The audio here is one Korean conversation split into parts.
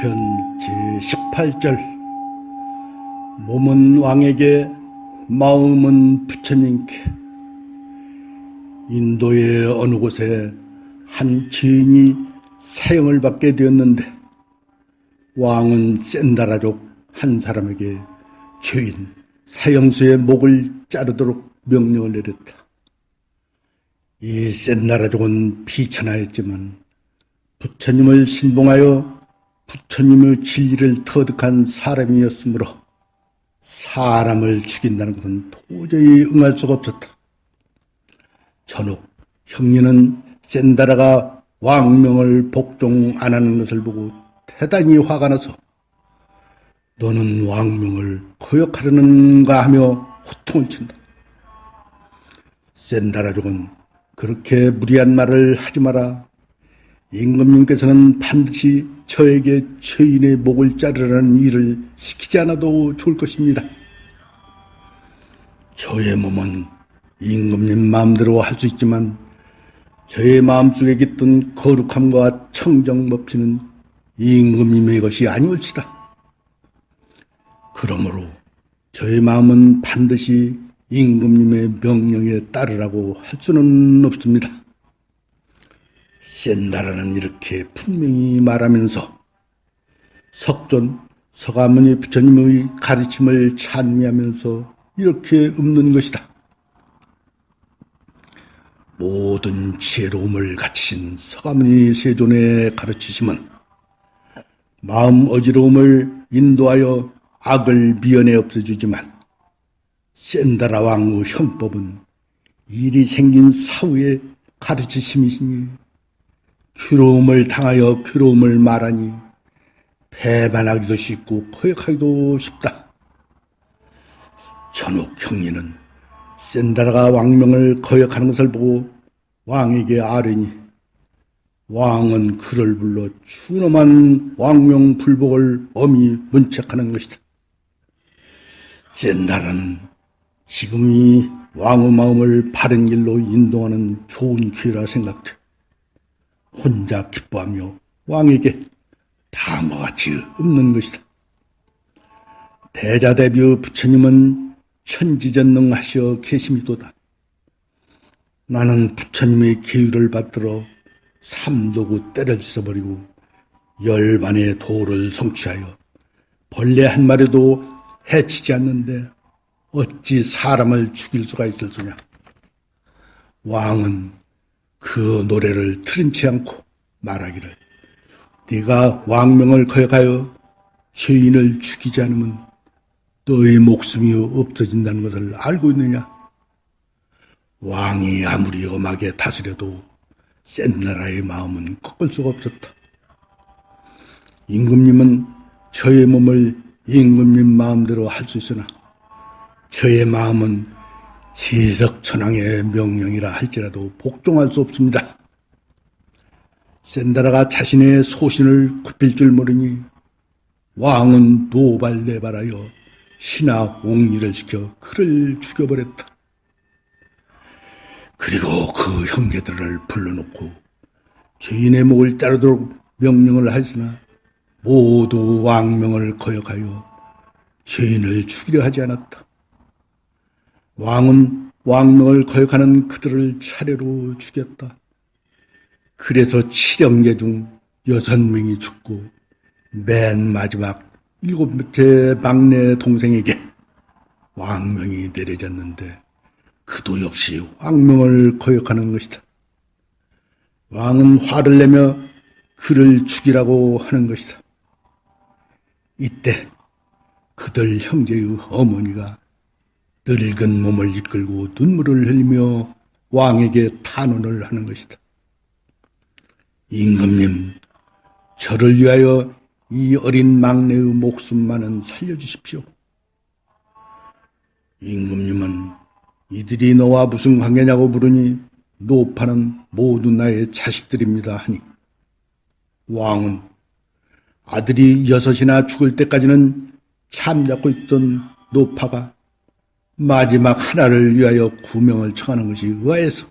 시편 제18절. 몸은 왕에게 마음은 부처님께. 인도의 어느 곳에 한 죄인이 사형을 받게 되었는데 왕은 센다라족 한 사람에게 죄인 사형수의 목을 자르도록 명령을 내렸다. 이 센다라족은 비천하였지만 부처님을 신봉하여 부처님의 진리를 터득한 사람이었으므로 사람을 죽인다는 것은 도저히 응할 수가 없었다. 전후 형님은 센다라가 왕명을 복종 안 하는 것을 보고 대단히 화가 나서 너는 왕명을 거역하려는가 하며 호통을 친다. 센다라족은 그렇게 무리한 말을 하지 마라. 임금님께서는 반드시 저에게 죄인의 목을 자르라는 일을 시키지 않아도 좋을 것입니다. 저의 몸은 임금님 마음대로 할 수 있지만 저의 마음속에 깃든 거룩함과 청정법치는 임금님의 것이 아니올지다. 그러므로 저의 마음은 반드시 임금님의 명령에 따르라고 할 수는 없습니다. 센다라는 이렇게 분명히 말하면서 석존 서가모니 부처님의 가르침을 찬미하면서 이렇게 읊는 것이다. 모든 지혜로움을 갖추신 서가모니 세존의 가르치심은 마음 어지러움을 인도하여 악을 미연에 없애주지만 센다라 왕의 형법은 일이 생긴 사후에 가르치심이시니 괴로움을 당하여 괴로움을 말하니 배반하기도 쉽고 거역하기도 쉽다. 전욱 형리는 센다라가 왕명을 거역하는 것을 보고 왕에게 아뢰니 왕은 그를 불러 추놈한 왕명 불복을 엄히 문책하는 것이다. 센다라는 지금이 왕의 마음을 바른 길로 인도하는 좋은 기회라 생각돼 혼자 기뻐하며 왕에게 다음과 같이 읊는 것이다. 대자대비 부처님은 천지전능하시어 계심이도다. 나는 부처님의 계율을 받들어 삼도구 때를 씻어버리고 열반의 도를 성취하여 벌레 한 마리도 해치지 않는데 어찌 사람을 죽일 수가 있을 수냐. 왕은 그 노래를 틀은치 않고 말하기를 네가 왕명을 거역하여 죄인을 죽이지 않으면 너의 목숨이 없어진다는 것을 알고 있느냐. 왕이 아무리 엄하게 다스려도 센나라의 마음은 꺾을 수가 없었다. 임금님은 저의 몸을 임금님 마음대로 할 수 있으나 저의 마음은 지석천왕의 명령이라 할지라도 복종할 수 없습니다. 센다라가 자신의 소신을 굽힐 줄 모르니 왕은 노발대발하여 신하 옹리를 시켜 그를 죽여버렸다. 그리고 그 형제들을 불러놓고 죄인의 목을 자르도록 명령을 하시나 모두 왕명을 거역하여 죄인을 죽이려 하지 않았다. 왕은 왕명을 거역하는 그들을 차례로 죽였다. 그래서 7형제 중 6명이 죽고 맨 마지막 7번째 막내 동생에게 왕명이 내려졌는데 그도 역시 왕명을 거역하는 것이다. 왕은 화를 내며 그를 죽이라고 하는 것이다. 이때 그들 형제의 어머니가 늙은 몸을 이끌고 눈물을 흘리며 왕에게 탄원을 하는 것이다. 임금님, 저를 위하여 이 어린 막내의 목숨만은 살려주십시오. 임금님은 이들이 너와 무슨 관계냐고 물으니 노파는 모두 나의 자식들입니다 하니 왕은 아들이 6이나 죽을 때까지는 참잡고 있던 노파가 마지막 하나를 위하여 구명을 청하는 것이 의아해서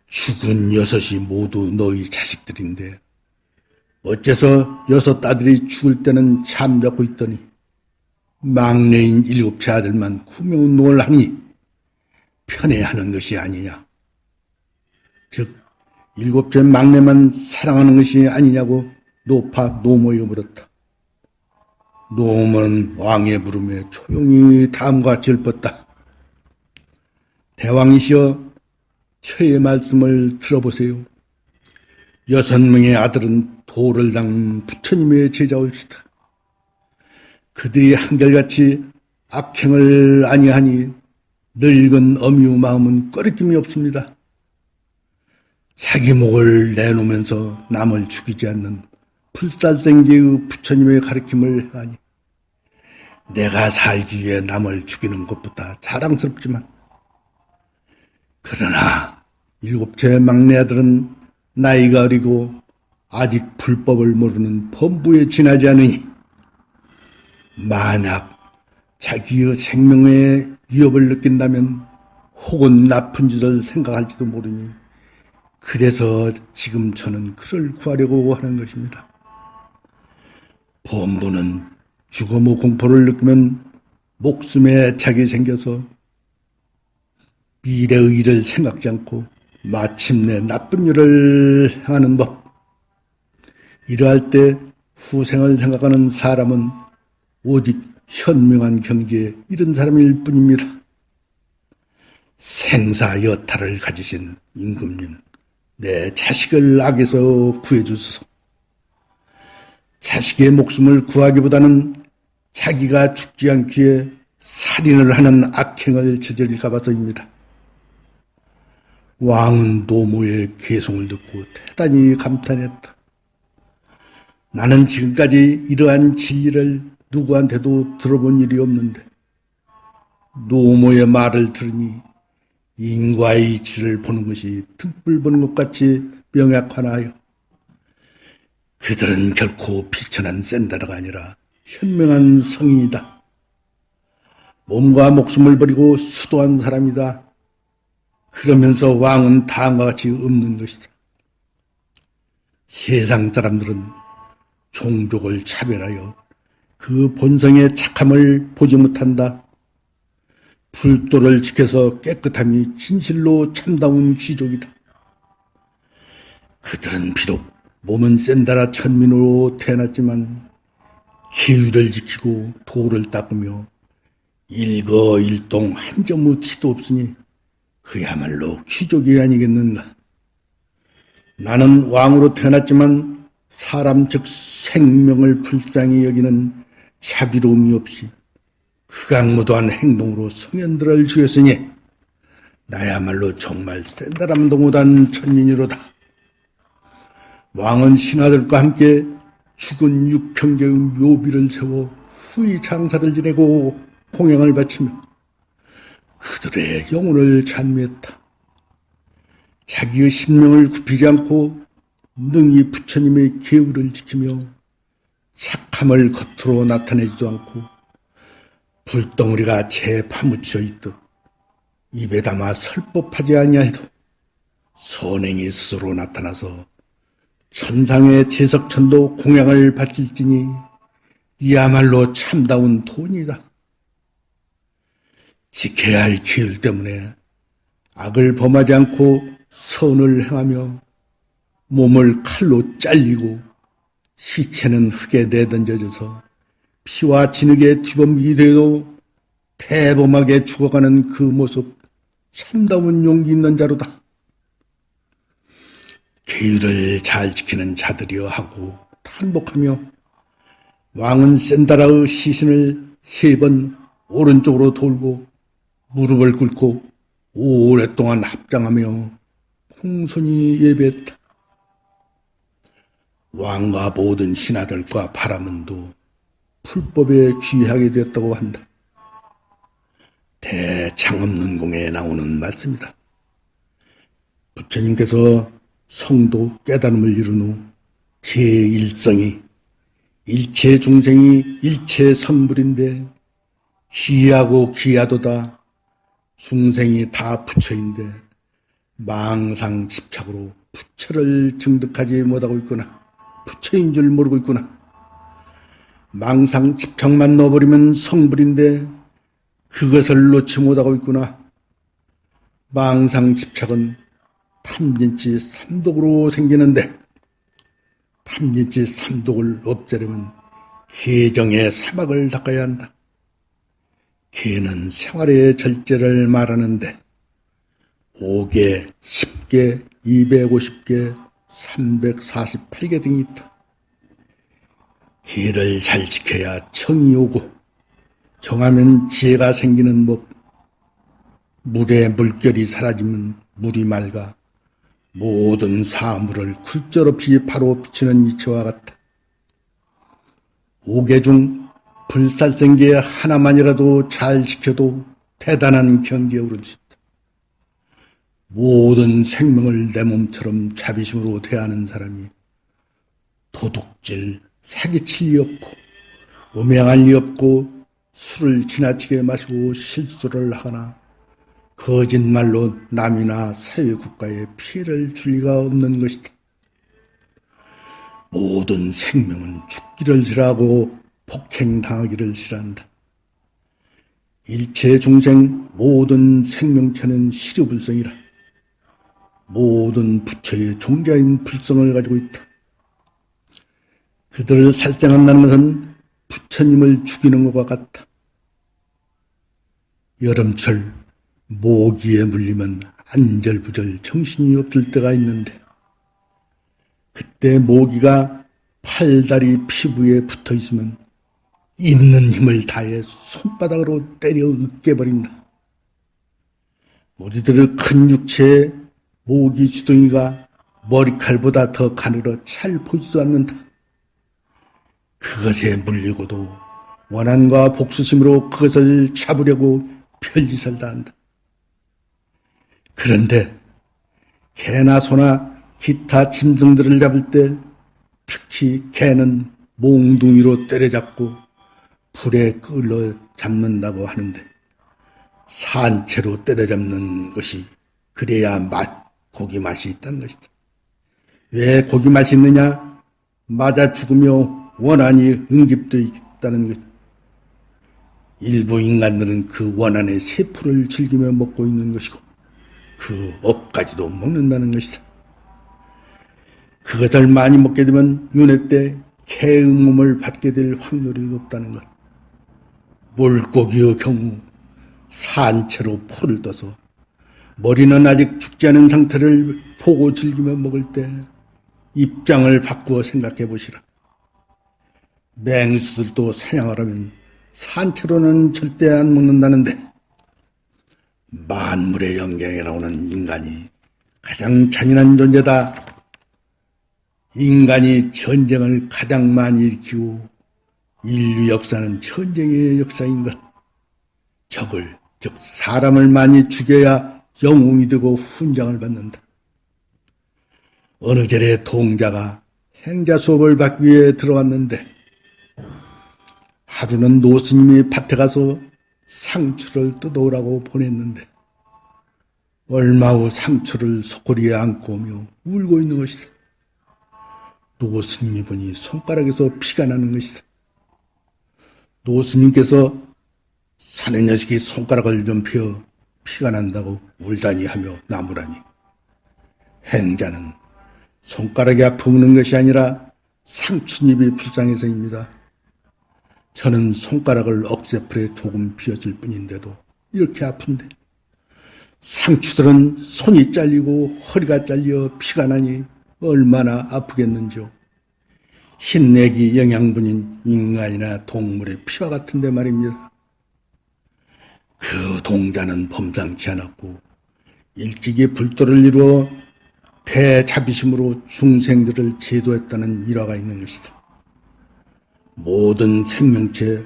죽은 6이 모두 너희 자식들인데 어째서 6 아들이 죽을 때는 잠자고 있더니 막내인 7째 아들만 구명운동을 하니 편애하는 것이 아니냐. 즉 7째 막내만 사랑하는 것이 아니냐고 노파 노모에게 물었다. 노모는 왕의 부름에 조용히 다음과 같이 읊었다. 대왕이시여, 처의 말씀을 들어보세요. 6명의 아들은 도를 닦는 부처님의 제자올시다. 그들이 한결같이 악행을 아니하니 늙은 어미의 마음은 꺼리낌이 없습니다. 자기 목을 내놓으면서 남을 죽이지 않는 불살생계의 부처님의 가르침을 하니 내가 살기 위해 남을 죽이는 것보다 자랑스럽지만, 그러나 7째 막내 아들은 나이가 어리고 아직 불법을 모르는 범부에 지나지 않으니 만약 자기의 생명에 위협을 느낀다면 혹은 나쁜 짓을 생각할지도 모르니 그래서 지금 저는 그를 구하려고 하는 것입니다. 범부는 죽음의 공포를 느끼면 목숨에 애착이 생겨서 미래의 일을 생각지 않고 마침내 나쁜 일을 하는 법. 이러할 때 후생을 생각하는 사람은 오직 현명한 경지에 이른 사람일 뿐입니다. 생사여탈을 가지신 임금님, 내 자식을 악에서 구해주소서. 자식의 목숨을 구하기보다는 자기가 죽지 않기에 살인을 하는 악행을 저지를까 봐서입니다. 왕은 노모의 개송을 듣고 대단히 감탄했다. 나는 지금까지 이러한 진리를 누구한테도 들어본 일이 없는데 노모의 말을 들으니 인과의 이치를 보는 것이 등불 보는 것 같이 명약하나요. 그들은 결코 비천한 센다라가 아니라 현명한 성인이다. 몸과 목숨을 버리고 수도한 사람이다. 그러면서 왕은 다음과 같이 읊는 것이다. 세상 사람들은 종족을 차별하여 그 본성의 착함을 보지 못한다. 불도를 지켜서 깨끗함이 진실로 참다운 귀족이다. 그들은 비록 몸은 센다라 천민으로 태어났지만 계율을 지키고 도를 닦으며 일거일동 한 점의 티도 없으니 그야말로 귀족이 아니겠는가. 나는 왕으로 태어났지만 사람 즉 생명을 불쌍히 여기는 자비로움이 없이 극악무도한 행동으로 성현들을 죽였으니 나야말로 정말 센다람도 못한 천인이로다. 왕은 신하들과 함께 죽은 육형제의 묘비를 세워 후히 장사를 지내고 공양을 바치며 그들의 영혼을 찬미했다. 자기의 신명을 굽히지 않고 능히 부처님의 계율을 지키며 착함을 겉으로 나타내지도 않고 불덩어리가 채 파묻혀 있듯 입에 담아 설법하지 아니하여도 선행이 스스로 나타나서 천상의 제석천도 공양을 바칠지니 이야말로 참다운 돈이다. 지켜야 할 계율 때문에 악을 범하지 않고 선을 행하며 몸을 칼로 잘리고 시체는 흙에 내던져져서 피와 진흙에 뒤범기 되어도 대범하게 죽어가는 그 모습 참다운 용기 있는 자로다. 계율을 잘 지키는 자들이여 하고 탄복하며 왕은 센다라의 시신을 3번 오른쪽으로 돌고 무릎을 꿇고 오랫동안 합장하며 공손히 예배했다. 왕과 모든 신하들과 바라문도 풀법에 귀하게 되었다고 한다. 대창업론공에 나오는 말씀이다. 부처님께서 성도 깨달음을 이룬 후 제1성이 일체 중생이 일체 성불인데 귀하고 귀하도다. 중생이 다 부처인데 망상 집착으로 부처를 증득하지 못하고 있구나. 부처인 줄 모르고 있구나. 망상 집착만 넣어버리면 성불인데 그것을 놓지 못하고 있구나. 망상 집착은 탐진치 삼독으로 생기는데 탐진치 삼독을 없애려면 개정의 사막을 닦아야 한다. 개는 생활의 절제를 말하는데 5개, 10개, 250개, 348개 등이 있다. 개를 잘 지켜야 정이 오고 정하면 지혜가 생기는 법. 물에 물결이 사라지면 물이 맑아 모든 사물을 굴절없이 바로 비추는 이치와 같다. 5개 중 불살생계 하나만이라도 잘 지켜도 대단한 경지에 오를 수 있다. 모든 생명을 내 몸처럼 자비심으로 대하는 사람이 도둑질, 사기칠 리 없고 음행할 리 없고 술을 지나치게 마시고 실수를 하거나 거짓말로 남이나 사회국가에 피해를 줄 리가 없는 것이다. 모든 생명은 죽기를 싫어하고 폭행당하기를 싫어한다. 일체 중생 모든 생명체는 시류불성이라 모든 부처의 종자인 불성을 가지고 있다. 그들을 살생한다는 것은 부처님을 죽이는 것과 같다. 여름철 모기에 물리면 안절부절 정신이 없을 때가 있는데 그때 모기가 팔다리 피부에 붙어 있으면 있는 힘을 다해 손바닥으로 때려 으깨버린다. 우리들의 큰 육체에 모기 주둥이가 머리칼보다 더 가늘어 잘 보이지도 않는다. 그것에 물리고도 원한과 복수심으로 그것을 잡으려고 별짓을 다 한다. 그런데 개나 소나 기타 짐승들을 잡을 때 특히 개는 몽둥이로 때려잡고 불에 끌어 잡는다고 하는데 산채로 때려잡는 것이 그래야 고기 맛이 있다는 것이다. 왜 고기 맛이 있느냐? 맞아 죽으며 원한이 응집되어 있다는 것. 일부 인간들은 그 원한의 세포를 즐기며 먹고 있는 것이고 그 업까지도 먹는다는 것이다. 그것을 많이 먹게 되면 윤회 때 개음음을 받게 될 확률이 높다는 것. 물고기의 경우 산채로 포를 떠서 머리는 아직 죽지 않은 상태를 보고 즐기며 먹을 때 입장을 바꾸어 생각해 보시라. 맹수들도 사냥하려면 산채로는 절대 안 먹는다는데 만물의 영광이라고 하는 인간이 가장 잔인한 존재다. 인간이 전쟁을 가장 많이 일으키고 인류 역사는 전쟁의 역사인 것. 적을, 즉 사람을 많이 죽여야 영웅이 되고 훈장을 받는다. 어느 절에 동자가 행자 수업을 받기 위해 들어왔는데 하루는 노스님이 밭에 가서 상추를 뜯어오라고 보냈는데 얼마 후 상추를 소쿠리에 안고 오며 울고 있는 것이다. 노스님이 보니 손가락에서 피가 나는 것이다. 노스님께서 사내 녀석이 손가락을 좀 펴 피가 난다고 울다니 하며 나무라니. 행자는 손가락이 아프는 것이 아니라 상추잎이 불쌍해서입니다. 저는 손가락을 억새풀에 조금 비었을 뿐인데도 이렇게 아픈데 상추들은 손이 잘리고 허리가 잘려 피가 나니 얼마나 아프겠는지요. 흰내기 영양분인 인간이나 동물의 피와 같은데 말입니다. 그 동자는 범상치 않았고 일찍이 불도를 이루어 대자비심으로 중생들을 제도했다는 일화가 있는 것이다. 모든 생명체,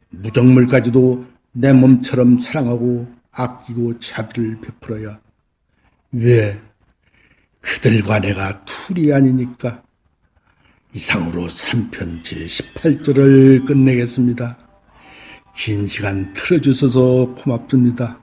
무정물까지도 내 몸처럼 사랑하고 아끼고 자비를 베풀어야 왜 그들과 내가 둘이 아니니까. 이상으로 3편 제18절을 끝내겠습니다. 긴 시간 틀어주셔서 고맙습니다.